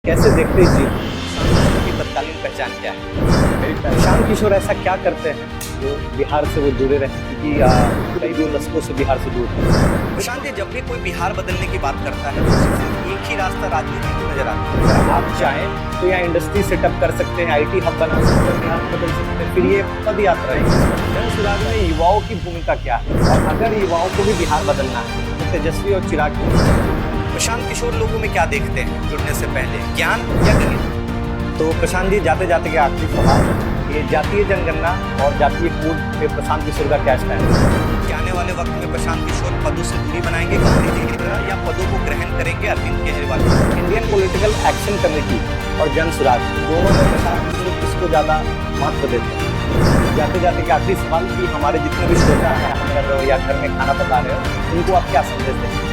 कैसे देखते हैं जीत? की तत्कालीन पहचान क्या है? प्रशांत किशोर ऐसा क्या करते हैं जो बिहार से वो जुड़े रहे, क्योंकि कई दशकों से बिहार से दूर हैं। प्रशांत जी, जब भी कोई बिहार बदलने की बात करता है तो सिर्फ एक ही रास्ता राजनीति को नजर आता है। अगर आप चाहें तो यहाँ इंडस्ट्री सेटअप कर सकते हैं, IT हब बना सकते हैं, बिहार बदल सकते हैं। फिर ये पद यात्रा है। जन सुराग में युवाओं की भूमिका क्या है, और अगर युवाओं को भी बिहार बदलना है तो तेजस्वी और चिराग प्रशांत किशोर लोगों में क्या देखते हैं जुड़ने से पहले, ज्ञान या गणित? तो प्रशांत जी, जाते जाते के आखिरी सवाल, ये जातीय जनगणना और जातीय कोड पे प्रशांत किशोर का क्या स्टैंड है? कि आने वाले वक्त में प्रशांत किशोर पदों से दूरी बनाएंगे गांधी जी की तरह, या पदों को ग्रहण करेंगे Arvind Kejriwal? Indian political action committee और जन सुराग दोनों में प्रशांत किशोर किसको ज़्यादा महत्व देते हैं? जाते जाते के आखिरी सवाल कि हमारे जितने भी श्रोता हैं, हम कर रहे हो या घर में खाना पका रहे हो, उनको आप क्या संदेश देते हैं?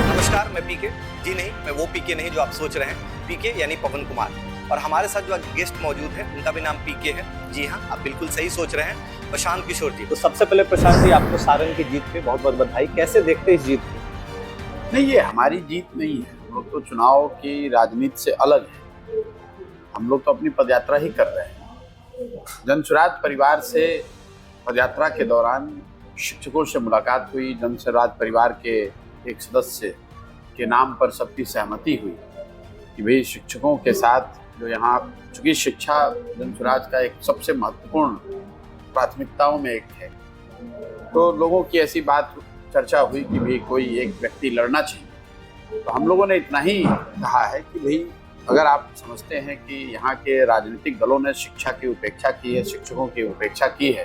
नमस्कार, मैं पीके जी नहीं, मैं वो पीके नहीं जो आप सोच रहे हैं। पीके यानी पवन कुमार, और हमारे साथ जो गेस्ट मौजूद है उनका भी नाम पीके है। जी हाँ, आप बिल्कुल सही सोच रहे हैं, प्रशांत किशोर जी। तो सबसे पहले प्रशांत जी, आपको सारण की जीत पे बहुत बहुत बधाई। कैसे देखते हैं इस जीत को? नहीं, ये हमारी जीत नहीं है। हम लोग तो चुनाव की राजनीति से अलग है। हम लोग तो अपनी पदयात्रा ही कर रहे हैं। जनसुराज परिवार से पदयात्रा के दौरान शिक्षकों से मुलाकात हुई। जनसुराज परिवार के एक सदस्य के नाम पर सबकी सहमति हुई कि भाई शिक्षकों के साथ जो यहाँ, चूँकि शिक्षा जनसुराज का एक सबसे महत्वपूर्ण प्राथमिकताओं में एक है, तो लोगों की ऐसी बात चर्चा हुई कि भाई कोई एक व्यक्ति लड़ना चाहिए। तो हम लोगों ने इतना ही कहा है कि भाई अगर आप समझते हैं कि यहाँ के राजनीतिक दलों ने शिक्षा की उपेक्षा की है, शिक्षकों की उपेक्षा की है,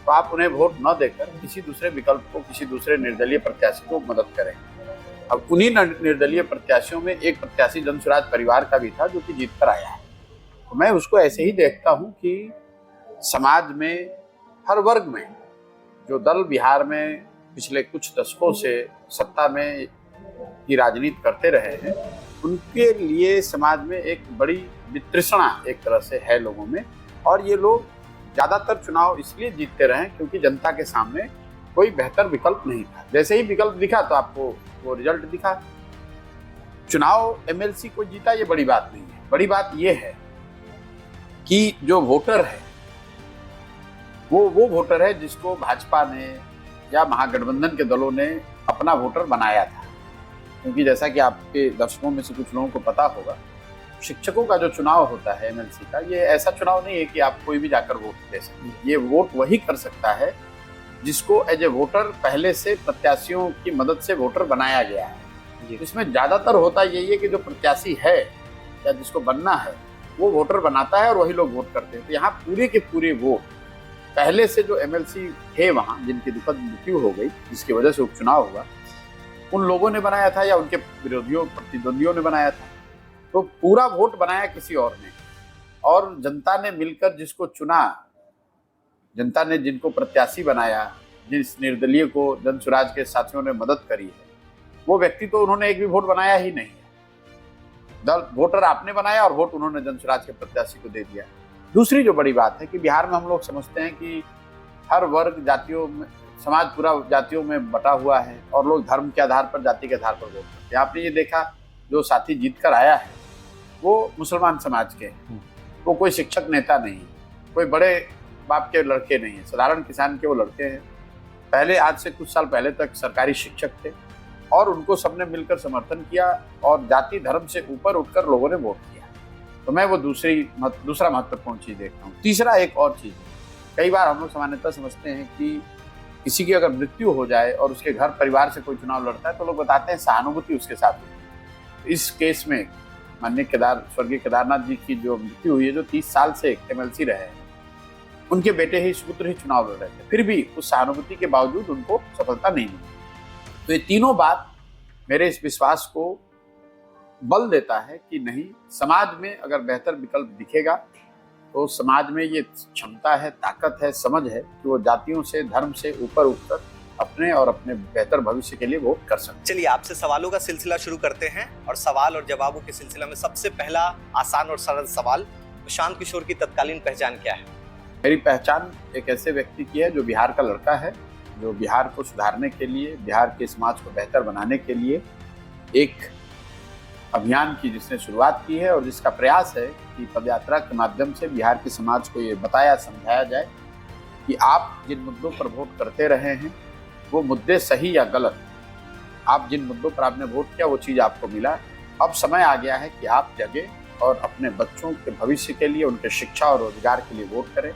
तो आप उन्हें वोट न देकर किसी दूसरे विकल्प को, किसी दूसरे निर्दलीय प्रत्याशी को मदद करें। अब उन्हीं निर्दलीय प्रत्याशियों में एक प्रत्याशी जनसुराज परिवार का भी था जो कि जीत कर आया है। तो मैं उसको ऐसे ही देखता हूँ कि समाज में हर वर्ग में जो दल बिहार में पिछले कुछ दशकों से सत्ता में की राजनीति करते रहे हैं, उनके लिए समाज में एक बड़ी वितृष्णा एक तरह से है लोगों में। और ये लोग ज़्यादातर चुनाव इसलिए जीतते रहे क्योंकि जनता के सामने कोई बेहतर विकल्प नहीं था। जैसे ही विकल्प दिखा तो आपको वो रिजल्ट दिखा। चुनाव MLC को जीता ये बड़ी बात नहीं है। बड़ी बात ये है कि जो वोटर है वो वोटर है जिसको भाजपा ने या महागठबंधन के दलों ने अपना वोटर बनाया था। क्योंकि जैसा कि आपके दर्शकों में से कुछ लोगों को पता होगा, शिक्षकों का जो चुनाव होता है MLC का, ये ऐसा चुनाव नहीं है कि आप कोई भी जाकर वोट दे सकते। ये वोट वही कर सकता है जिसको एज ए वोटर पहले से प्रत्याशियों की मदद से वोटर बनाया गया है। इसमें ज्यादातर होता यही है कि जो प्रत्याशी है या जिसको बनना है वो वोटर बनाता है और वही लोग वोट करते हैं। तो यहाँ पूरे के पूरे वोट पहले से जो MLC थे वहाँ, जिनकी दुखद मृत्यु हो गई जिसकी वजह से उपचुनाव हुआ, उन लोगों ने बनाया था या उनके विरोधियों, प्रतिद्वंदियों ने बनाया था। तो पूरा वोट बनाया किसी और ने, और जनता ने मिलकर जिसको चुना, जनता ने जिनको प्रत्याशी बनाया, जिस निर्दलीय को जनसुराज के साथियों ने मदद करी है, वो व्यक्ति तो उन्होंने एक भी वोट बनाया ही नहीं है। दल वोटर आपने बनाया और वोट उन्होंने जनसुराज के प्रत्याशी को दे दिया। दूसरी जो बड़ी बात है कि बिहार में हम लोग समझते हैं कि हर वर्ग, जातियों में, समाज पूरा जातियों में बटा हुआ है और लोग धर्म के आधार पर, जाति के आधार पर वोट करते हैं। आपने ये देखा, जो साथी जीत कर आया है वो मुसलमान समाज के हैं, वो कोई शिक्षक नेता नहीं, कोई बड़े बाप के लड़के नहीं है, साधारण किसान के वो लड़के हैं। पहले, आज से कुछ साल पहले तक सरकारी शिक्षक थे और उनको सबने मिलकर समर्थन किया और जाति धर्म से ऊपर उठकर लोगों ने वोट किया। तो मैं वो दूसरा महत्वपूर्ण चीज देखता हूँ। तीसरा एक और चीज, कई बार हम लोग सामान्यतः समझते हैं कि किसी की अगर मृत्यु हो जाए और उसके घर परिवार से कोई चुनाव लड़ता है तो लोग बताते हैं सहानुभूति उसके साथ होती है। इस केस में माननीय स्वर्गीय केदारनाथ जी की जो मृत्यु हुई है, जो 30 साल से MLC रहे, उनके बेटे ही, सुपुत्र ही चुनाव लड़ रहे थे, फिर भी उस सहानुभूति के बावजूद उनको सफलता नहीं मिली। तो ये तीनों बात मेरे इस विश्वास को बल देता है कि नहीं, समाज में अगर बेहतर विकल्प दिखेगा तो समाज में ये क्षमता है, ताकत है, समझ है कि वो जातियों से, धर्म से ऊपर उठकर अपने और अपने बेहतर भविष्य के लिए वोट कर सकते। चलिए, आपसे सवालों का सिलसिला शुरू करते हैं, और सवाल और जवाबों के सिलसिला में सबसे पहला आसान और सरल सवाल, प्रशांत किशोर की तत्कालीन पहचान क्या है? मेरी पहचान एक ऐसे व्यक्ति की है जो बिहार का लड़का है, जो बिहार को सुधारने के लिए, बिहार के समाज को बेहतर बनाने के लिए एक अभियान की जिसने शुरुआत की है और जिसका प्रयास है कि पदयात्रा के माध्यम से बिहार के समाज को ये बताया समझाया जाए कि आप जिन मुद्दों पर वोट करते रहे हैं वो मुद्दे सही या गलत, आप जिन मुद्दों पर आपने वोट किया वो चीज़ आपको मिला। अब समय आ गया है कि आप जगे और अपने बच्चों के भविष्य के लिए, उनके शिक्षा और रोजगार के लिए वोट करें।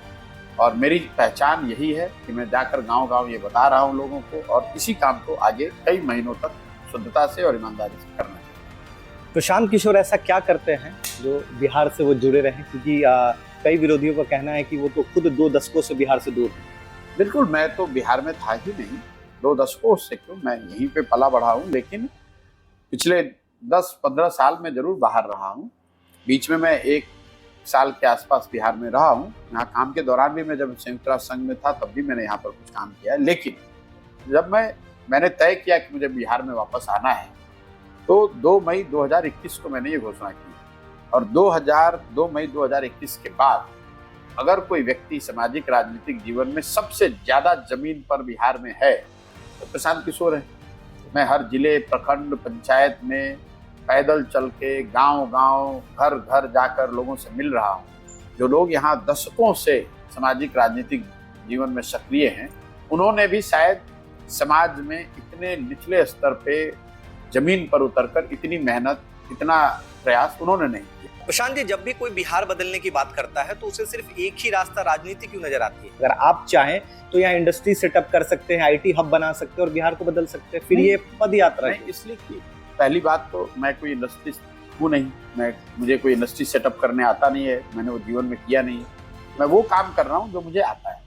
और मेरी पहचान यही है कि मैं जाकर गांव-गांव ये बता रहा हूं लोगों को, और इसी काम को आगे कई महीनों तक शुद्धता से और ईमानदारी से करना चाहिए। प्रशांत किशोर ऐसा क्या करते हैं जो बिहार से वो जुड़े रहे? क्योंकि कई विरोधियों का कहना है कि वो तो खुद 2 दशकों से बिहार से दूर हैं। बिल्कुल, मैं तो बिहार में था ही नहीं, 2 दशकों से क्यों, मैं यहीं पे पला बढ़ा हूँ, लेकिन पिछले 10-15 साल में जरूर बाहर रहा हूँ। बीच में मैं 1 साल के आसपास बिहार में रहा हूँ। यहाँ काम के दौरान भी मैं जब संयुक्त राष्ट्र संघ में था तब भी मैंने यहाँ पर कुछ काम किया है। लेकिन जब मैंने तय किया कि मुझे बिहार में वापस आना है तो 2 मई 2021 को मैंने ये घोषणा की, और 2 मई 2021 के बाद अगर कोई व्यक्ति सामाजिक राजनीतिक जीवन में सबसे ज्यादा जमीन पर बिहार में है तो प्रशांत किशोर है। मैं हर जिले, प्रखंड, पंचायत में पैदल चल के गांव-गांव, घर-घर जाकर लोगों से मिल रहा हूं। जो लोग यहाँ दशकों से सामाजिक राजनीतिक जीवन में सक्रिय हैं, उन्होंने भी शायद समाज में इतने निचले स्तर पे जमीन पर उतरकर इतनी मेहनत, इतना प्रयास उन्होंने नहीं किया। प्रशांत जी, जब भी कोई बिहार बदलने की बात करता है तो उसे सिर्फ एक ही रास्ता राजनीति क्यों नजर आती है? अगर आप चाहें तो यहाँ इंडस्ट्री सेटअप कर सकते हैं, IT हब बना सकते हैं और बिहार को बदल सकते हैं। फिर ये पद यात्रा नहीं, इसलिए कि पहली बात तो मैं कोई इंडस्ट्री हूँ नहीं, मुझे कोई इंडस्ट्री सेटअप करने आता नहीं है, मैंने वो जीवन में किया नहीं है। मैं वो काम कर रहा हूँ जो मुझे आता है।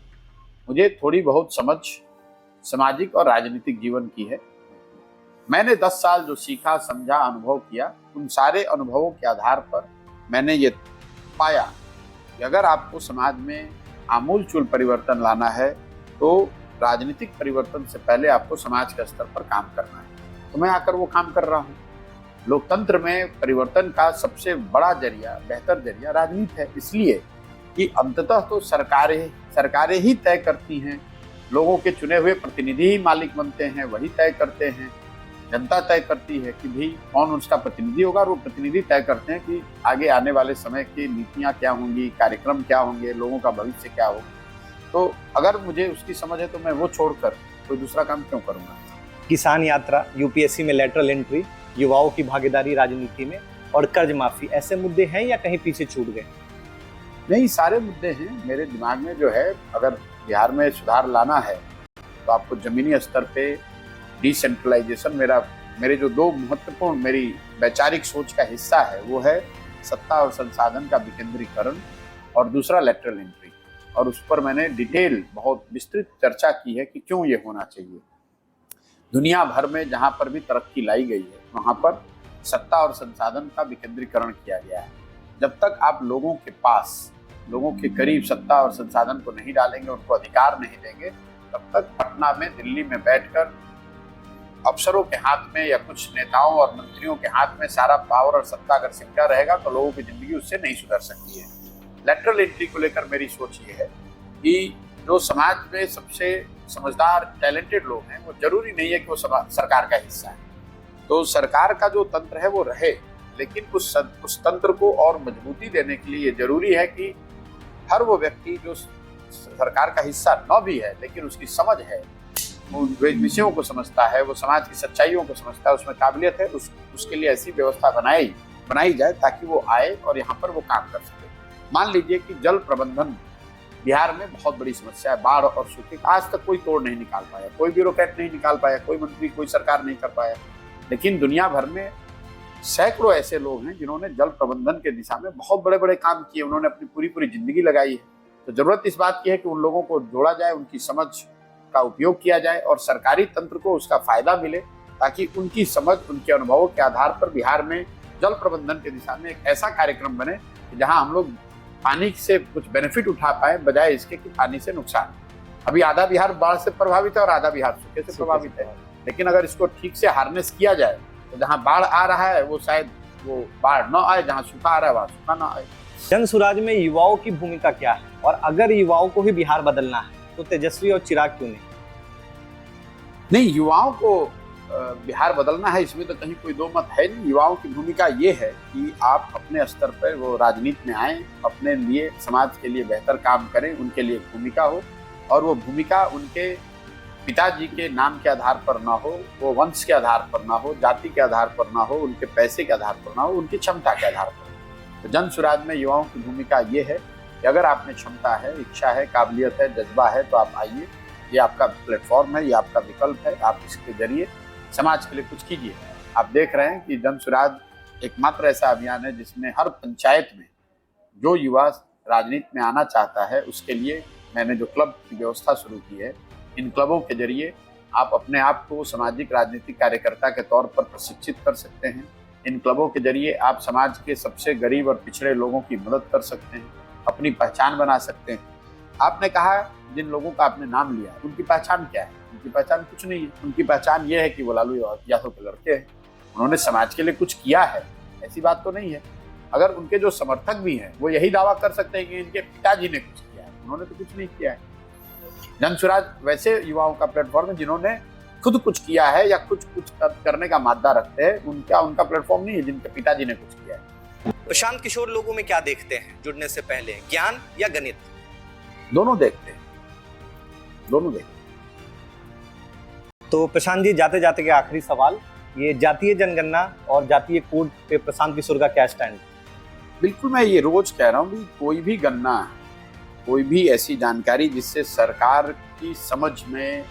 मुझे थोड़ी बहुत समझ सामाजिक और राजनीतिक जीवन की है। मैंने 10 साल जो सीखा, समझा, अनुभव किया, उन सारे अनुभवों के आधार पर मैंने ये पाया कि अगर आपको समाज में आमूलचूल परिवर्तन लाना है तो राजनीतिक परिवर्तन से पहले आपको समाज के स्तर पर काम करना है। तो मैं आकर वो काम कर रहा हूँ। लोकतंत्र में परिवर्तन का सबसे बड़ा जरिया, बेहतर जरिया राजनीति है, इसलिए कि अंततः तो सरकारें ही तय करती हैं। लोगों के चुने हुए प्रतिनिधि ही मालिक बनते हैं, वही तय करते हैं। जनता तय करती है कि भी कौन उसका प्रतिनिधि होगा, और वो प्रतिनिधि तय करते हैं कि आगे आने वाले समय की नीतियाँ क्या होंगी, कार्यक्रम क्या होंगे, लोगों का भविष्य क्या होगा। तो अगर मुझे उसकी समझ है तो मैं वो छोड़कर कोई दूसरा काम क्यों करूँगा। किसान यात्रा, UPSC में लेटरल एंट्री, युवाओं की भागीदारी राजनीति में और कर्ज माफी, ऐसे मुद्दे हैं या कहीं पीछे छूट गए? नहीं, सारे मुद्दे हैं मेरे दिमाग में। जो है, अगर बिहार में सुधार लाना है तो आपको जमीनी स्तर पे डिसेंट्रलाइजेशन, मेरे जो 2 महत्वपूर्ण मेरी वैचारिक सोच का हिस्सा है वो है सत्ता और संसाधन का विकेंद्रीकरण और दूसरा लेटरल एंट्री। और उस पर मैंने डिटेल, बहुत विस्तृत चर्चा की है कि क्यों ये होना चाहिए। दुनिया भर में जहाँ पर भी तरक्की लाई गई है वहाँ पर सत्ता और संसाधन का विकेंद्रीकरण किया गया है। जब तक आप लोगों के पास, लोगों के करीब सत्ता और संसाधन को नहीं डालेंगे, उनको अधिकार नहीं देंगे, तब तक पटना में, दिल्ली में बैठकर अफसरों के हाथ में या कुछ नेताओं और मंत्रियों के हाथ में सारा पावर और सत्ता अगर सिमटा रहेगा तो लोगों की जिंदगी उससे नहीं सुधर सकती है। लेटरल एंट्री को लेकर मेरी सोच ये है कि जो समाज में सबसे समझदार, टैलेंटेड लोग हैं, वो जरूरी नहीं है कि वो सरकार का हिस्सा है। तो सरकार का जो तंत्र है वो रहे, लेकिन उस तंत्र को और मजबूती देने के लिए ये जरूरी है कि हर वो व्यक्ति जो सरकार का हिस्सा न भी है लेकिन उसकी समझ है, वो विषयों को समझता है, वो समाज की सच्चाइयों को समझता है, उसमें काबिलियत है, उसके लिए ऐसी व्यवस्था बनाई जाए ताकि वो आए और यहाँ पर वो काम कर सके। मान लीजिए कि जल प्रबंधन बिहार में बहुत बड़ी समस्या है, बाढ़ और सूखे, आज तक कोई तोड़ नहीं निकाल पाया, कोई ब्यूरोक्रेट नहीं निकाल पाया, कोई मंत्री, कोई सरकार नहीं कर पाया। लेकिन दुनिया भर में सैकड़ों ऐसे लोग हैं जिन्होंने जल प्रबंधन के दिशा में बहुत बड़े बड़े काम किए, उन्होंने अपनी पूरी जिंदगी लगाई है। तो जरूरत इस बात की है कि उन लोगों को जोड़ा जाए, उनकी समझ का उपयोग किया जाए और सरकारी तंत्र को उसका फायदा मिले, ताकि उनकी समझ, उनके अनुभवों के आधार पर बिहार में जल प्रबंधन के दिशा में एक ऐसा कार्यक्रम बने कि जहां हम लोग पानी से कुछ बेनिफिट उठा पाए, बजाय इसके कि पानी से नुकसान। अभी आधा बिहार बाढ़ से प्रभावित है और आधा बिहार सूखे से प्रभावित है, लेकिन अगर इसको ठीक से हार्नेस किया जाए तो जहाँ बाढ़ आ रहा है वो शायद वो बाढ़ न आए, जहाँ सूखा आ रहा है वहाँ सूखा न आए। जन सुराज में युवाओं की भूमिका क्या है, और अगर युवाओं को ही बिहार बदलना है तो तेजस्वी और चिराग क्यों नहीं? युवाओं को बिहार बदलना है, इसमें तो कहीं कोई दो मत है नहीं। युवाओं की भूमिका ये है कि आप अपने स्तर पर वो राजनीति में आए, अपने लिए समाज के लिए बेहतर काम करें, उनके लिए भूमिका हो, और वो भूमिका उनके पिताजी के नाम के आधार पर ना हो, वो वंश के आधार पर ना हो, जाति के आधार पर ना हो, उनके पैसे के आधार पर ना हो, उनकी क्षमता के आधार पर हो। तो जन स्वराज में युवाओं की भूमिका ये है कि अगर आप में क्षमता है, इच्छा है, काबिलियत है, जज्बा है, तो आप आइए। ये आपका प्लेटफॉर्म है, ये आपका विकल्प है। आप इसके जरिए समाज के लिए कुछ कीजिए। आप देख रहे हैं कि जन स्वराज एकमात्र ऐसा अभियान है जिसमें हर पंचायत में जो युवा राजनीति में आना चाहता है उसके लिए मैंने जो क्लब की व्यवस्था शुरू की है। इन क्लबों के जरिए आप अपने आप को सामाजिक राजनीतिक कार्यकर्ता के तौर पर प्रशिक्षित कर सकते हैं। इन क्लबों के जरिए आप समाज के सबसे गरीब और पिछड़े लोगों की मदद कर सकते हैं, अपनी पहचान बना सकते हैं। आपने कहा जिन लोगों का आपने नाम लिया उनकी पहचान क्या है? उनकी पहचान कुछ नहीं है। उनकी पहचान ये है कि वो लालू यादव के लड़के हैं, उन्होंने समाज के लिए कुछ किया है, ऐसी बात तो नहीं है। अगर उनके जो समर्थक भी हैं वो यही दावा कर सकते हैं कि इनके पिताजी ने कुछ किया है, उन्होंने तो कुछ नहीं किया है। जन स्वराज वैसे युवाओं का प्लेटफॉर्म है जिन्होंने खुद कुछ किया है या कुछ करने का मादा रखते हैं। उनका प्लेटफॉर्म नहीं है जिनके पिताजी ने कुछ किया है। प्रशांत किशोर लोगों में क्या देखते हैं जुड़ने से पहले, ज्ञान या गणित? दोनों देखते हैं, दोनों देखते हैं। तो प्रशांत जी, जाते जाते के आखिरी सवाल, ये जातीय जनगणना और जातीय कोड पे प्रशांत किशोर का क्या स्टैंड? बिल्कुल, मैं ये रोज कह रहा हूँ कि कोई भी गणना, कोई भी ऐसी जानकारी जिससे सरकार की समझ में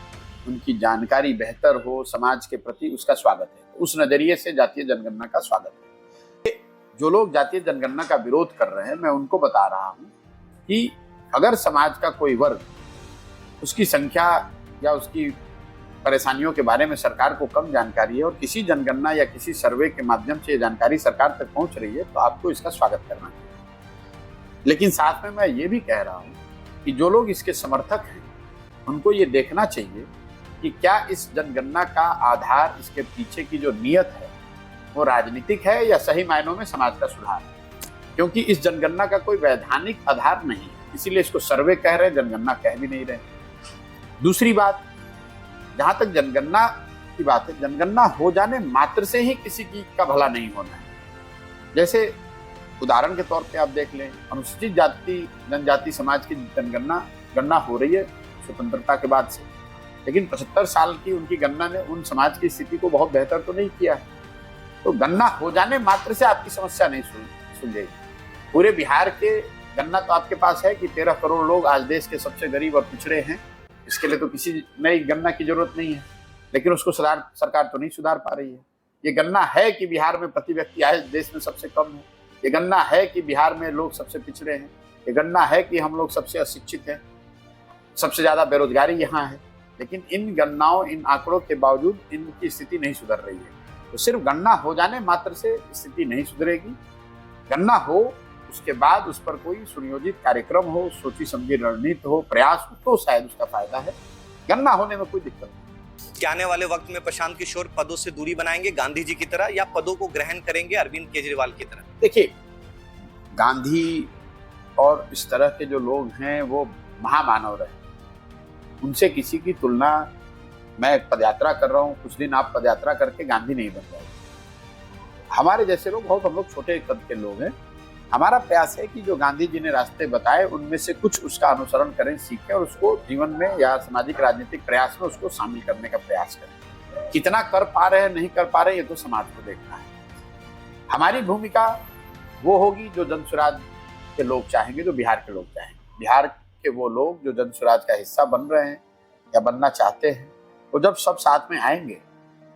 उनकी जानकारी बेहतर हो समाज के प्रति, उसका स्वागत है। उस नजरिए से जातीय जनगणना का स्वागत है। जो लोग जातीय जनगणना का विरोध कर रहे हैं, मैं उनको बता रहा हूँ कि अगर समाज का कोई वर्ग, उसकी संख्या या उसकी परेशानियों के बारे में सरकार को कम जानकारी है और किसी जनगणना या किसी सर्वे के माध्यम से ये जानकारी सरकार तक पहुंच रही है, तो आपको इसका स्वागत करना चाहिए। लेकिन साथ में मैं ये भी कह रहा हूं कि जो लोग इसके समर्थक हैं उनको ये देखना चाहिए कि क्या इस जनगणना का आधार, इसके पीछे की जो नियत है वो राजनीतिक है या सही मायनों में समाज का सुधार है। क्योंकि इस जनगणना का कोई वैधानिक आधार नहीं है, इसीलिए इसको सर्वे कह रहे हैं, जनगणना कह भी नहीं रहे। दूसरी बात, जहां तक जनगणना की बात है, जनगणना हो जाने मात्र से ही किसी की का भला नहीं होना है। जैसे उदाहरण के तौर पे आप देख लें, अनुसूचित जाति जनजाति समाज की गणना हो रही है स्वतंत्रता के बाद से, लेकिन 75 साल की उनकी गणना ने उन समाज की स्थिति को बहुत बेहतर तो नहीं किया है। तो गणना हो जाने मात्र से आपकी समस्या नहीं सुलझेगी। पूरे बिहार के गणना तो आपके पास है कि 13 करोड़ लोग आज देश के सबसे गरीब और पिछड़े हैं। इसके लिए तो किसी नई गणना की जरूरत नहीं है, लेकिन उसको सरकार तो नहीं सुधार पा रही है। ये गणना है कि बिहार में प्रति व्यक्ति आय देश में सबसे कम है। ये गणना है कि बिहार में लोग सबसे पिछड़े हैं। ये गणना है कि हम लोग सबसे अशिक्षित हैं, सबसे ज्यादा बेरोजगारी यहाँ है। लेकिन इन गणनाओं, इन आंकड़ों के बावजूद इनकी स्थिति नहीं सुधर रही है। तो सिर्फ गणना हो जाने मात्र से स्थिति नहीं सुधरेगी। गणना हो, उसके बाद उस पर कोई सुनियोजित कार्यक्रम हो, सोची समझी रणनीति हो, प्रयास हो, तो शायद उसका फायदा है। गणना होने में कोई दिक्कत नहीं। क्या आने वाले वक्त में प्रशांत किशोर पदों से दूरी बनाएंगे गांधी जी की तरह, या पदों को ग्रहण करेंगे अरविंद केजरीवाल की तरह? देखिए, गांधी और इस तरह के जो लोग हैं वो महामानव रहे, उनसे किसी की तुलना, मैं पदयात्रा कर रहा हूँ, कुछ दिन आप पदयात्रा करके गांधी नहीं बन जाएंगे। हमारे जैसे लोग बहुत, हम लोग छोटे कद के लोग हैं। हमारा प्रयास है कि जो गांधी जी ने रास्ते बताए उनमें से कुछ उसका अनुसरण करें, सीखें और उसको जीवन में या सामाजिक राजनीतिक प्रयास में उसको शामिल करने का प्रयास करें। कितना कर पा रहे हैं, नहीं कर पा रहे, ये तो समाज को देखना है। हमारी भूमिका वो होगी जो जन स्वराज के लोग चाहेंगे, जो बिहार के लोग चाहेंगे। बिहार के वो लोग जो जन स्वराज का हिस्सा बन रहे हैं या बनना चाहते हैं, वो जब सब साथ में आएंगे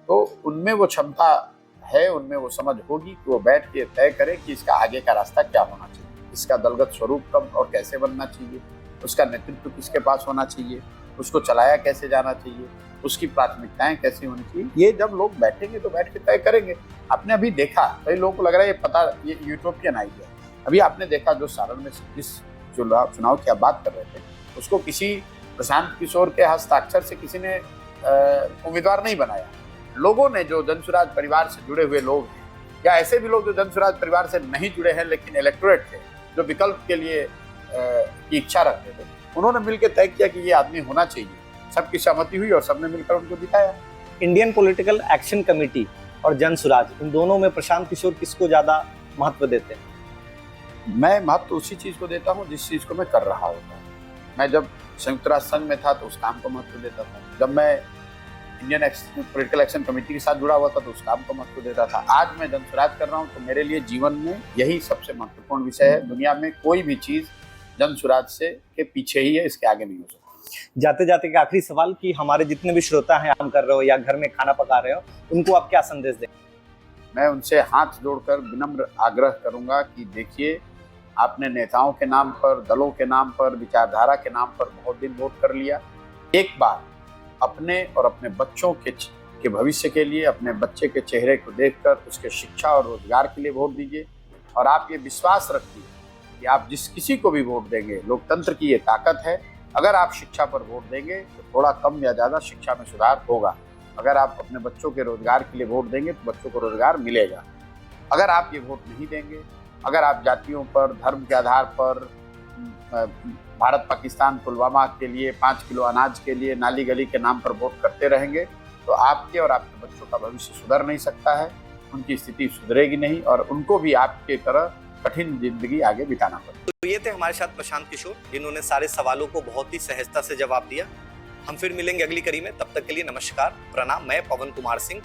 तो उनमें वो क्षमता है, उनमें वो समझ होगी कि वो बैठ के तय करें कि इसका आगे का रास्ता क्या होना चाहिए, इसका दलगत स्वरूप कब और कैसे बनना चाहिए, उसका नेतृत्व किसके पास होना चाहिए, उसको चलाया कैसे जाना चाहिए, उसकी प्राथमिकताएं कैसी होनी चाहिए। ये जब लोग बैठेंगे तो बैठ के तय करेंगे। आपने अभी देखा, कई लोगों को लग रहा है ये पता, ये यूटोपियन आइडिया। अभी आपने देखा जो सारण में जिस चुनाव की आप बात कर रहे थे, उसको किसी प्रशांत किशोर के हस्ताक्षर से किसी ने उम्मीदवार नहीं बनाया। लोगों ने, जो जन स्वराज परिवार से जुड़े हुए लोग हैं या ऐसे भी लोग जो जन स्वराज परिवार से नहीं जुड़े हैं लेकिन इलेक्टोरेट थे, जो विकल्प के लिए की इच्छा रखते थे, उन्होंने मिलकर तय किया कि ये आदमी होना चाहिए। सबकी सहमति हुई और सबने मिलकर उनको दिखाया। इंडियन पॉलिटिकल एक्शन कमेटी और जन सुराज, इन दोनों में प्रशांत किशोर किसको ज्यादा महत्व देते हैं? मैं महत्व उसी चीज को देता हूँ जिस चीज को मैं कर रहा होता हूँ। मैं जब संयुक्त राष्ट्र संघ में था तो उस काम को महत्व देता था, जब मैं इंडियन पॉलिटिकल एक्शन कमेटी के साथ जुड़ा हुआ था तो उस काम को महत्व देता था। आज मैं जनसुराज कर रहा हूँ तो मेरे लिए जीवन में यही सबसे महत्वपूर्ण विषय है। दुनिया में कोई भी चीज जनसुराज से के पीछे ही है, इसके आगे नहीं हो सकती। जाते जाते के आखिरी सवाल कि हमारे जितने भी श्रोता हैं, काम कर रहे हो या घर में खाना पका रहे हो, उनको आप क्या संदेश दें? मैं उनसे हाथ जोड़कर विनम्र आग्रह करूंगा कि देखिए, आपने नेताओं के नाम पर, दलों के नाम पर, विचारधारा के नाम पर बहुत दिन वोट कर लिया। एक बार अपने और अपने बच्चों के भविष्य के लिए, अपने बच्चे के चेहरे को देखकर उसके शिक्षा और रोजगार के लिए वोट दीजिए। और आप ये विश्वास रखिए कि आप जिस किसी को भी वोट देंगे, लोकतंत्र की ये ताकत है, अगर आप शिक्षा पर वोट देंगे तो थोड़ा कम या ज़्यादा शिक्षा में सुधार होगा। अगर आप अपने बच्चों के रोजगार के लिए वोट देंगे तो बच्चों को रोजगार मिलेगा। अगर आप ये वोट नहीं देंगे, अगर आप जातियों पर, धर्म के आधार पर, भारत पाकिस्तान पुलवामा के लिए, 5 किलो अनाज के लिए, नाली गली के नाम पर वोट करते रहेंगे तो आपके और आपके बच्चों का भविष्य सुधर नहीं सकता है, उनकी स्थिति सुधरेगी नहीं और उनको भी आपके तरह कठिन जिंदगी आगे बिताना पड़ेगा। तो ये थे हमारे साथ प्रशांत किशोर, जिन्होंने सारे सवालों को बहुत ही सहजता से जवाब दिया। हम फिर मिलेंगे अगली कड़ी में, तब तक के लिए नमस्कार, प्रणाम। मैं पवन कुमार सिंह।